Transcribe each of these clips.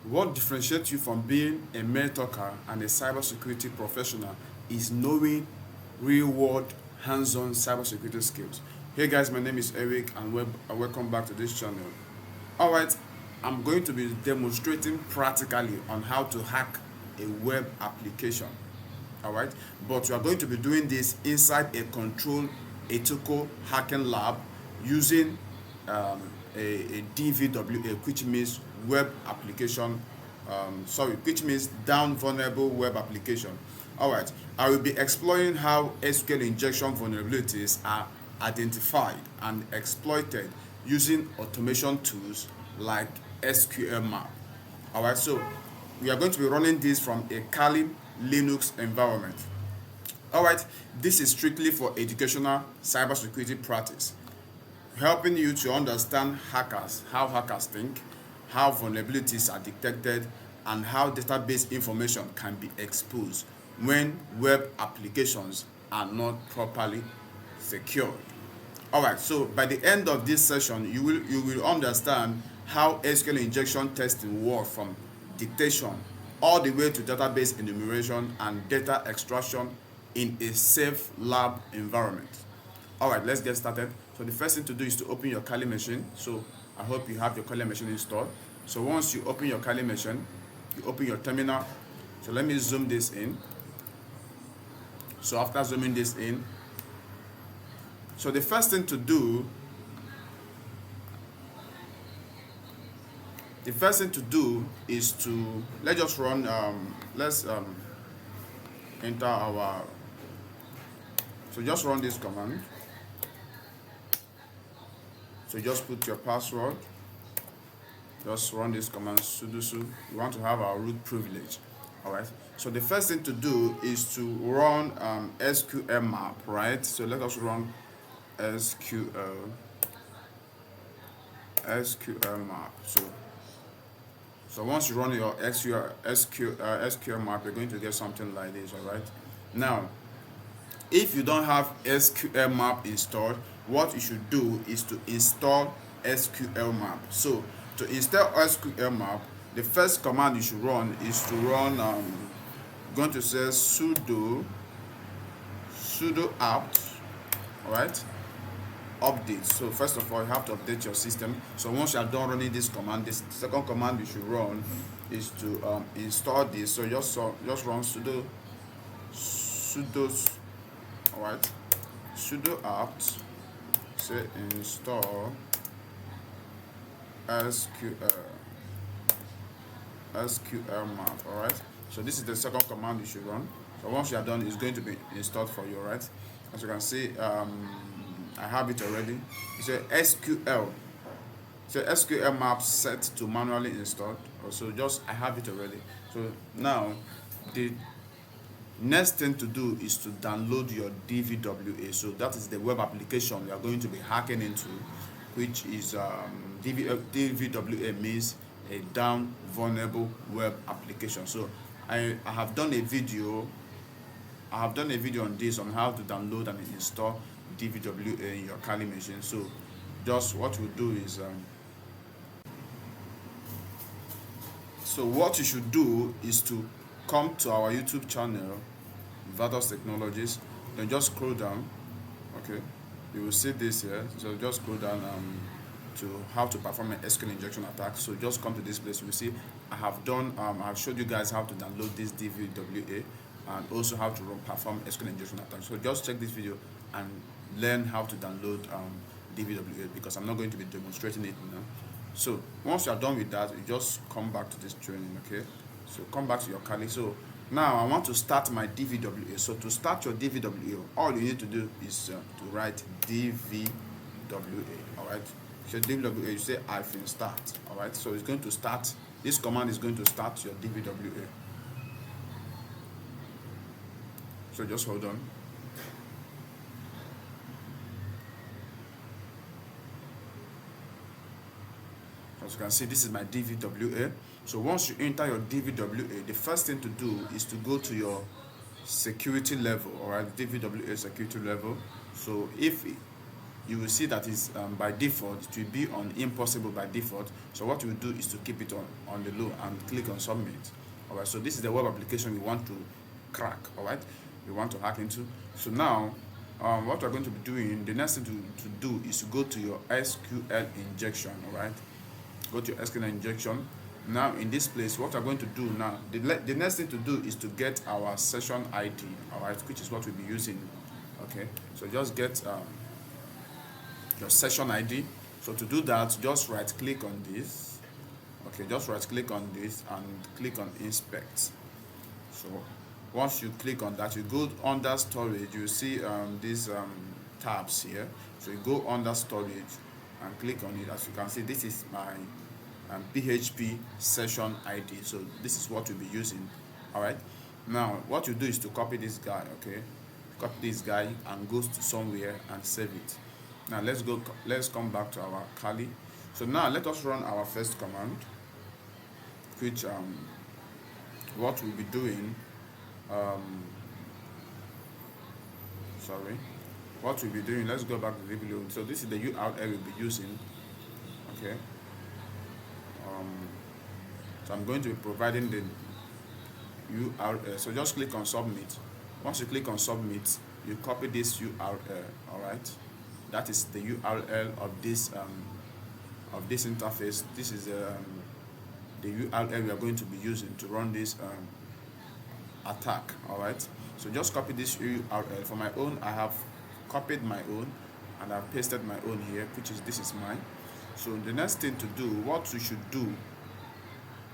What differentiates you from being a mere talker and a cybersecurity professional is knowing real-world, hands-on cybersecurity skills. Hey guys, my name is Eric, and welcome back to this channel. Alright, I'm going to be demonstrating practically on how to hack a web application. Alright, but we are going to be doing this inside a controlled ethical hacking lab using a DVWA, which means web application, which means down vulnerable web application. Alright, I will be exploring how SQL injection vulnerabilities are identified and exploited using automation tools like sqlmap. Alright, so we are going to be running this from a Kali Linux environment. Alright, this is strictly for educational cybersecurity practice, helping you to understand hackers, how hackers think, how vulnerabilities are detected, and how database information can be exposed when web applications are not properly secured. Alright, so by the end of this session, you will understand how SQL injection testing works from detection all the way to database enumeration and data extraction in a safe lab environment. Alright, let's get started. So the first thing to do is to open your Kali machine. So I hope you have your Kali machine installed. So once you open your Kali machine, you open your terminal. So let me zoom this in. So after zooming this in, so the first thing to do is to let's just run enter our, so just run this command. So just put your password, just run this command sudo. We want to have our root privilege. Alright, so the first thing to do is to run sqlmap, right? So let us run sqlmap. So once you run your sqlmap, you're going to get something like this. Alright, now if you don't have sqlmap installed, what you should do is to install sqlmap. So to install sqlmap, the first command you should run is to run going to say sudo apt, alright, update. So first of all, you have to update your system. So once you are done running this command, this second command you should run is to install this. So just run sudo alright, sudo apt, say install sqlmap. Alright, so this is the second command you should run. So once you are done, it's going to be installed for you. Right, as you can see, I have it already. It's a sqlmap set to manually installed. So just I have it already. So now the next thing to do is to download your DVWA. So that is the web application we are going to be hacking into, which is DVWA means a down vulnerable web application. So I have done a video on this, on how to download and install DVWA in your Kali machine. So just what we do is so what you should do is to come to our YouTube channel, Vathos Technologies, then just scroll down. Okay, you will see this here. So just scroll down to how to perform an SQL injection attack. So just come to this place. You will see I have showed you guys how to download this DVWA and also how to perform SQL injection attack. So just check this video and learn how to download DVWA, because I'm not going to be demonstrating it now. So once you are done with that, you just come back to this training. Okay, so come back to your Kali. So now I want to start my DVWA. So to start your DVWA, all you need to do is to write DVWA. Alright, so DVWA, you say -start. Alright, so it's going to start, this command is going to start your DVWA. So just hold on. As you can see, this is my DVWA. So once you enter your DVWA, the first thing to do is to go to your security level. Alright, DVWA security level. So if you will see that is by default it will be on impossible by default. So what we will do is to keep it on the low and click on submit. All right, so this is the web application we want to crack. All right, we want to hack into. So now what we're going to be doing, the next thing to do is to go to your SQL injection. All right, go to your SQL injection. Now in this place, what we're going to do now, the next thing to do is to get our session ID. All right, which is what we'll be using. Okay, so just get your session ID. So to do that, just right click on this. Okay, just right click on this and click on inspect. So once you click on that, you go under storage. You see these tabs here. So you go under storage and click on it. As you can see, this is my PHP session ID. So this is what we'll be using. All right, now what you do is to copy this guy. Okay, copy this guy and go to somewhere and save it. Now let's come back to our Kali. So now let us run our first command, which what we'll be doing, what we'll be doing, let's go back to the below. So this is the URL we'll be using. Okay, so I'm going to be providing the URL. So just click on submit. Once you click on submit, you copy this URL. All right, that is the URL of this interface. This is the URL we are going to be using to run this attack. All right, so just copy this URL. For my own, I have copied my own and I've pasted my own here, which is this is mine. So the next thing to do, what we should do,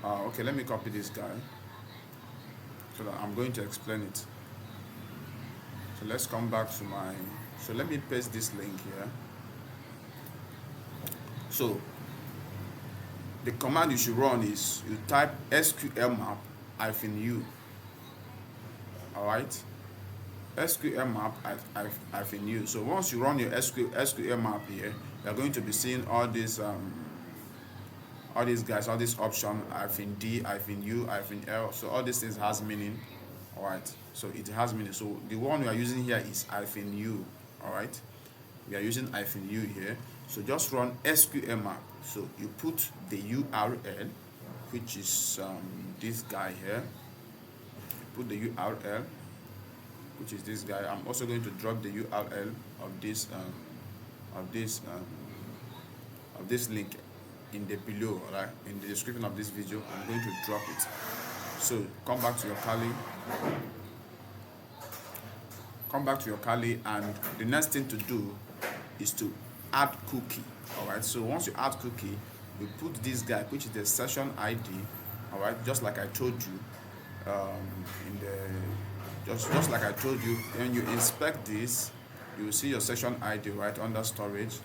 okay, let me copy this guy so that I'm going to explain it. So let's come back to my, so let me paste this link here. So the command you should run is you type sqlmap -u. All right, sqlmap -u. So once you run your sqlmap here, you're going to be seeing all these guys, all these options, -d, -u, -l. So all these things has meaning. All right, so it has meaning. So the one we are using here is -u. All right, we are using -u here. So just run sqlmap. So you put the URL, which is this guy here. You put the URL, which is this guy. I'm also going to drop the URL of this link in the below, right? In the description of this video, I'm going to drop it. So come back to your Kali. Come back to your Kali, and the next thing to do is to add cookie. All right, so once you add cookie, you put this guy, which is the session ID. All right, just like I told you, just like I told you, when you inspect this, you will see your session ID right under storage.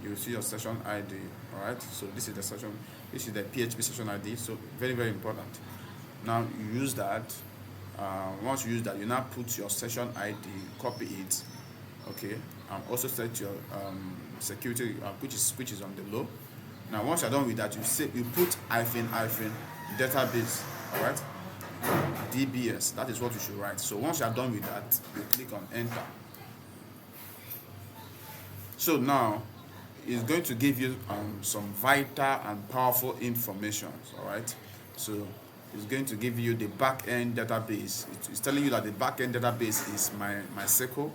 You will see your session ID. All right, so this is the session, this is the PHP session ID. So very, very important. Now you use that. Once you use that, you now put your session ID, copy it. Okay, and also set your security, which is on the low. Now once you're done with that, you put database. All right, DBS. That is what you should write. So once you're done with that, you click on enter. So now it's going to give you some vital and powerful information. All right, so it's going to give you the back-end database. It's telling you that the back-end database is my SQL,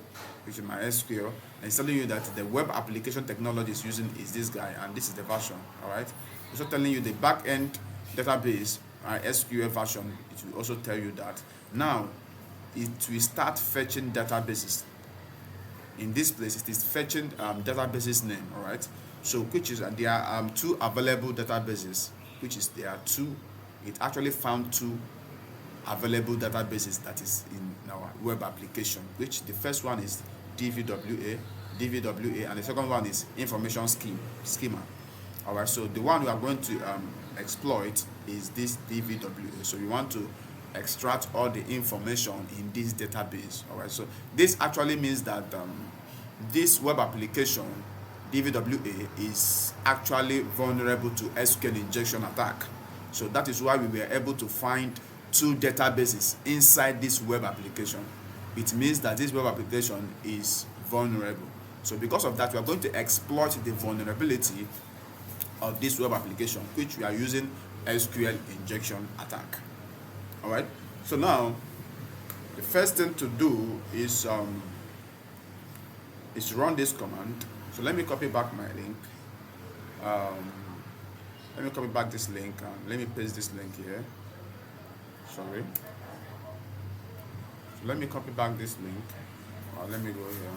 which is my SQL, and it's telling you that the web application technology is using is this guy, and this is the version. All right, it's also telling you the back-end database, SQL version. It will also tell you that now it will start fetching databases. In this place, it is fetching databases name. All right, so which is there are two available databases, which is there are two. It actually found two available databases that is in our web application, which the first one is DVWA, and the second one is information schema. All right, so the one we are going to exploit is this DVWA. So you want to extract all the information in this database. All right, so this actually means that this web application DVWA is actually vulnerable to SQL injection attack. So that is why we were able to find two databases inside this web application. It means that this web application is vulnerable. So because of that, we are going to exploit the vulnerability of this web application, which we are using SQL injection attack. All right. So now, the first thing to do is run this command. So let me copy back my link. Let me copy back this link and let me paste this link here. Sorry. So let me copy back this link. Let me go here.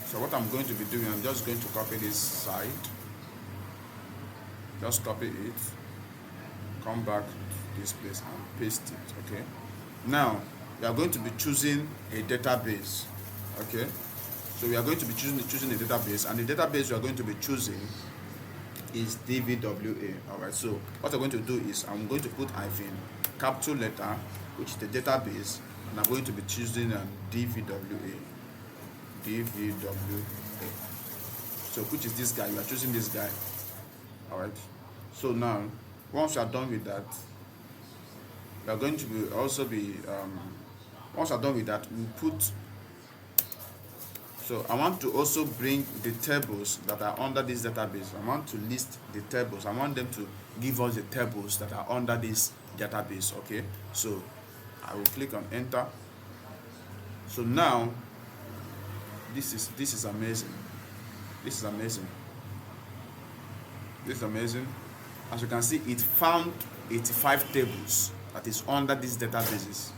So what I'm going to be doing, I'm just going to copy this side. Just copy it. Come back to this place and paste it. Okay. Now we are going to be choosing a database. Okay. So we are going to be choosing a database, and the database we are going to be choosing is DVWA. All right. So what I'm going to do is I'm going to put hyphen capital letter, which is the database, and I'm going to be choosing DVWA. So which is this guy? You are choosing this guy. All right. So now, once you are done with that, we are going to be once you are done with that, we put. So I want to also bring the tables that are under this database. I want to list the tables. I want them to give us the tables that are under this database. Okay. So I will click on enter. So now this is amazing. This is amazing. This is amazing. As you can see, it found 85 tables that is under these databases.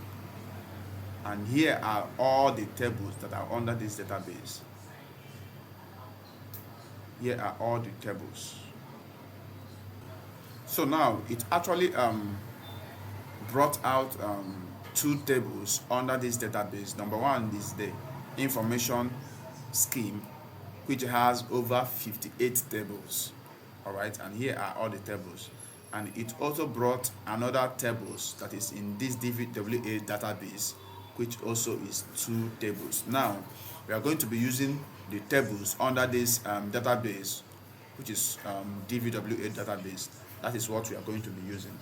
And here are all the tables that are under this database. Here are all the tables. So now it actually brought out two tables under this database. Number one is the information scheme, which has over 58 tables. All right, and here are all the tables. And it also brought another tables that is in this DVWA database, which also is two tables. Now we are going to be using the tables under this database, which is DVWA database. That is what we are going to be using.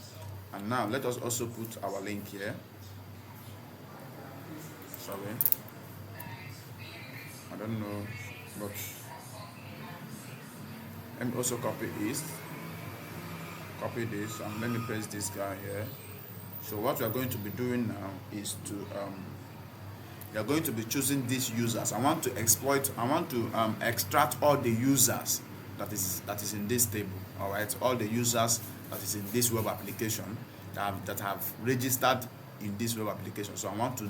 And now let us also put our link here. Sorry, I don't know, but let me also copy this, and let me paste this guy here. So what we are going to be doing now is to we are going to be choosing these users. I want to extract all the users that is in this table. All right, all the users that is in this web application that have registered in this web application. So I want to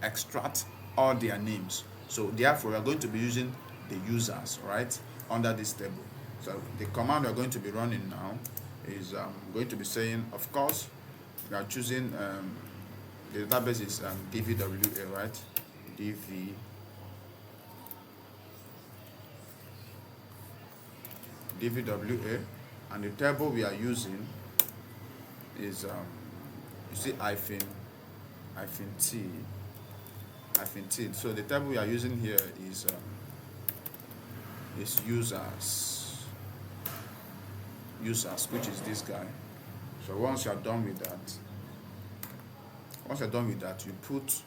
extract all their names. So therefore we are going to be using the users, right, under this table. So the command we are going to be running now is going to be saying, of course, we are choosing the database is DVWA, right? DVWA, and the table we are using is you see hyphen T. So the table we are using here is users, which is this guy. So once you are done with that, you put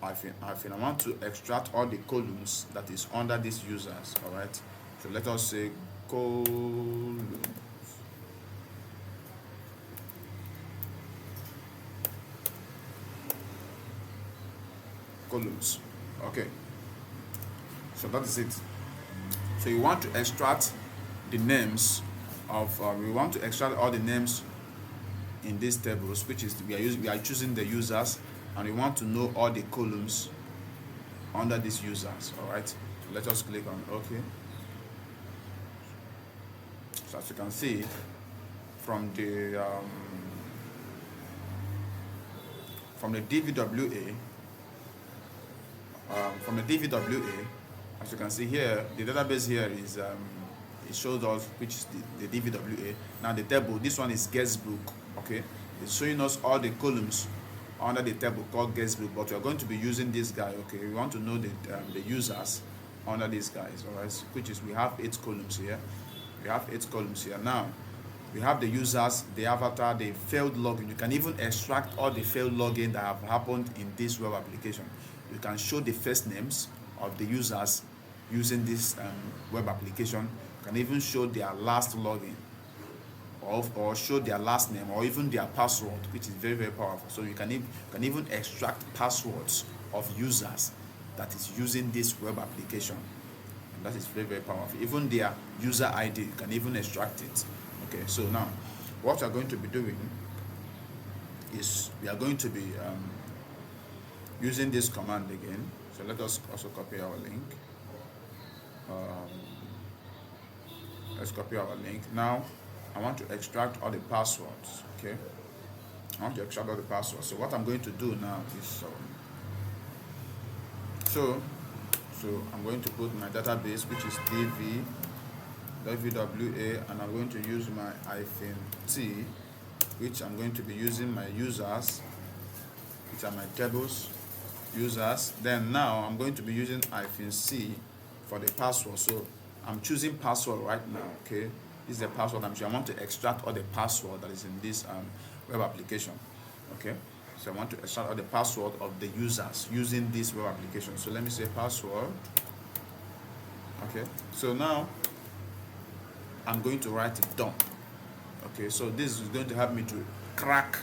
hyphen. I want to extract all the columns that is under these users. All right. So let us say columns. Okay. So that is it. So you want to extract the names of we want to extract all the names in these tables, which is we are choosing the users, and we want to know all the columns under these users. All right, so let us click on OK. So as you can see from the DVWA, as you can see here, the database here is it shows us which is the DVWA. Now the table, this one is guestbook. Okay, it's showing us all the columns under the table called guestbook, but we are going to be using this guy. Okay, we want to know the users under these guys. All right, which is we have 8 columns here. Now we have the users, the avatar, the failed login. You can even extract all the failed login that have happened in this web application. You can show the first names of the users using this web application. You can even show their last login, or show their last name, or even their password, which is very, very powerful. So you can even extract passwords of users that is using this web application, and that is very, very powerful. Even their user ID, you can even extract it. Okay, so now what we are going to be doing is we are going to be using this command again. So let us also copy our link. Let's copy our link. Now I want to extract all the passwords. Okay, I want to extract all the passwords. So what I'm going to do now is so I'm going to put my database, which is DVWA, and I'm going to use my -t, which I'm going to be using my users, which are my tables users. Then now I'm going to be using -c for the password. So I'm choosing password right now. Okay, this is the password I'm choosing. I want to extract all the password that is in this web application. Okay, so I want to extract all the password of the users using this web application. So let me say password. Okay, so now I'm going to write it down. Okay, so this is going to help me to crack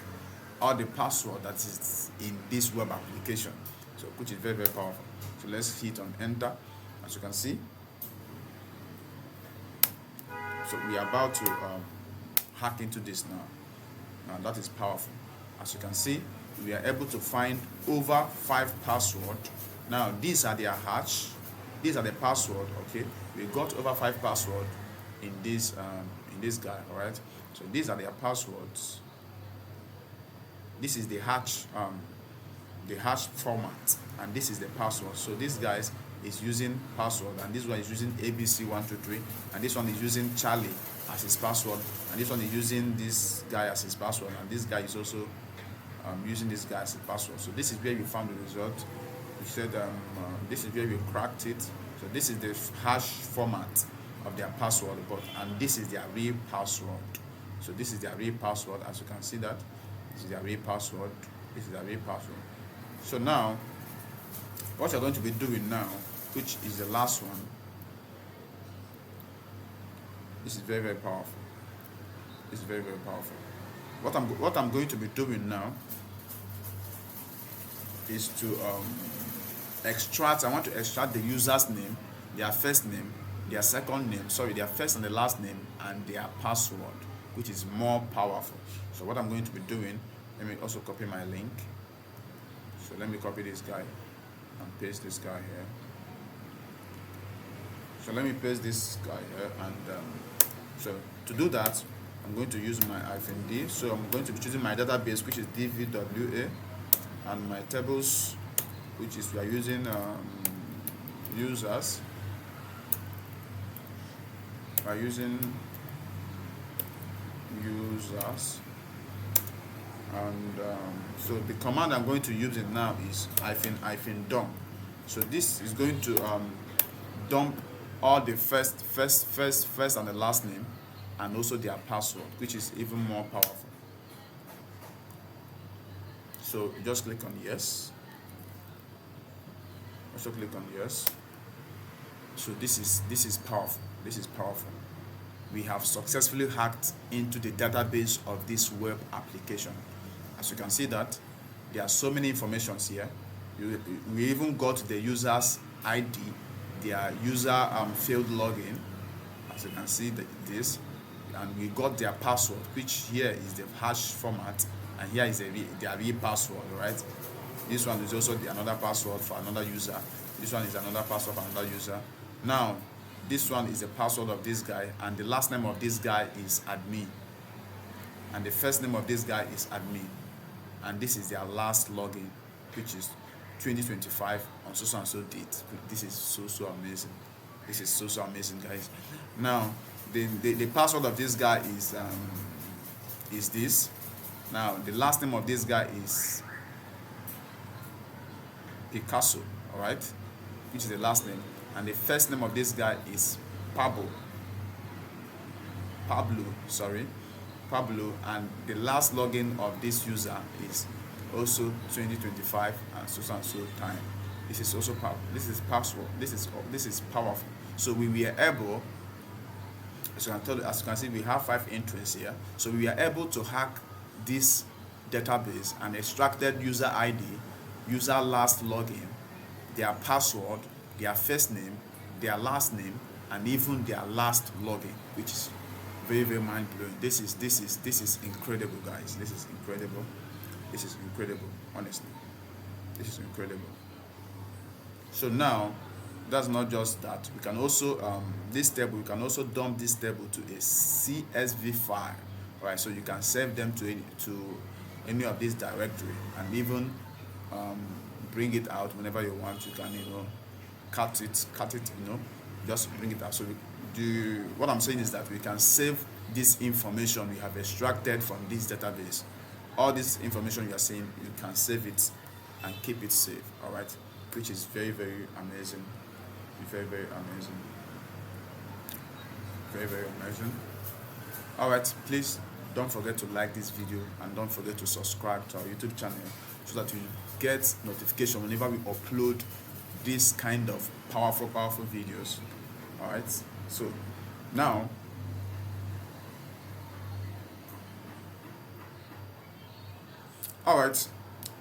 all the password that is in this web application, so which is very, very powerful. So let's hit on enter. As you can see, so we are about to hack into this now. Now that is powerful. As you can see, we are able to find over 5 passwords. Now these are their hash, these are the password. Okay, we got over 5 passwords in this guy. All right, so these are their passwords. This is the hash format, and this is the password. So this guys is using password, and this one is using ABC123, and this one is using Charlie as his password, and this one is using this guy as his password, and this guy is also using this guy as his password. So this is where we found the result. We said this is where we cracked it. So this is the hash format of their password, and this is their real password. So this is their real password. As you can see, that this is their real password. This is their real password. So now what you're going to be doing now, which is the last one, this is very, very powerful. This is very, very powerful. What I'm going to be doing now is to extract. I want to extract the user's name, their first name, their second name, their first and the last name, and their password, which is more powerful. So what I'm going to be doing, let me also copy my link. So let me copy this guy and paste this guy here. So let me paste this guy here, and so to do that, I'm going to use my -d. So I'm going to be choosing my database, which is DVWA, and my tables, which is we are using users. By using users, and so the command I'm going to use it now is -dump. So this is going to dump all the first and the last name, and also their password, which is even more powerful. So just click on yes. Also click on yes. So this is powerful. This is powerful. We have successfully hacked into the database of this web application. As you can see, that there are so many informations here. We even got the user's ID, their user failed login. As you can see this, and we got their password, which here is the hash format, and here is their real password. Right? This one is also another password for another user. This one is another password for another user. Now this one is the password of this guy, and the last name of this guy is admin, and the first name of this guy is admin, and this is their last login, which is 2025 on so and so date. This is so amazing. This is so amazing, guys. Now the password of this guy is this. Now the last name of this guy is Picasso, all right, which is the last name, and the first name of this guy is Pablo, and the last login of this user is also 2025 and so time. This is also powerful. This is password. This is powerful. So we were able, as you can see, we have 5 entries here. So we are able to hack this database and extracted user ID, user last login, their password, their first name, their last name, and even their last login, which is very, very mind blowing. This is incredible, guys. This is incredible. This is incredible. Honestly, this is incredible. So now, that's not just that. We can also this table. We can also dump this table to a CSV file. All right. So you can save them to any of this directory, and even bring it out whenever you want. You can cut it. Just bring it out. So what I'm saying is that we can save this information we have extracted from this database. All this information you are seeing, you can save it and keep it safe. All right, which is very, very amazing. Very, very amazing. Very, very amazing. All right, please don't forget to like this video and don't forget to subscribe to our YouTube channel so that you get notification whenever we upload this kind of powerful videos. All right, so now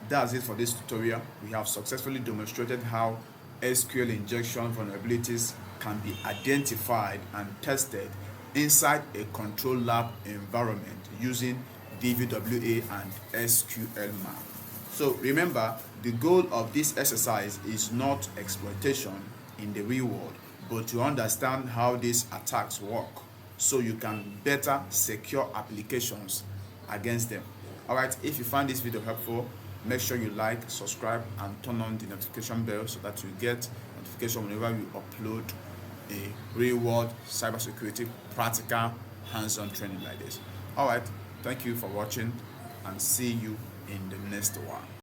that's it for this tutorial. We have successfully demonstrated how SQL injection vulnerabilities can be identified and tested inside a control lab environment using DVWA and sqlmap. So remember, the goal of this exercise is not exploitation in the real world, but to understand how these attacks work so you can better secure applications against them. Alright, if you find this video helpful, make sure you like, subscribe, and turn on the notification bell so that you get notification whenever we upload a real-world cybersecurity practical hands-on training like this. Alright, thank you for watching and see you in the next one.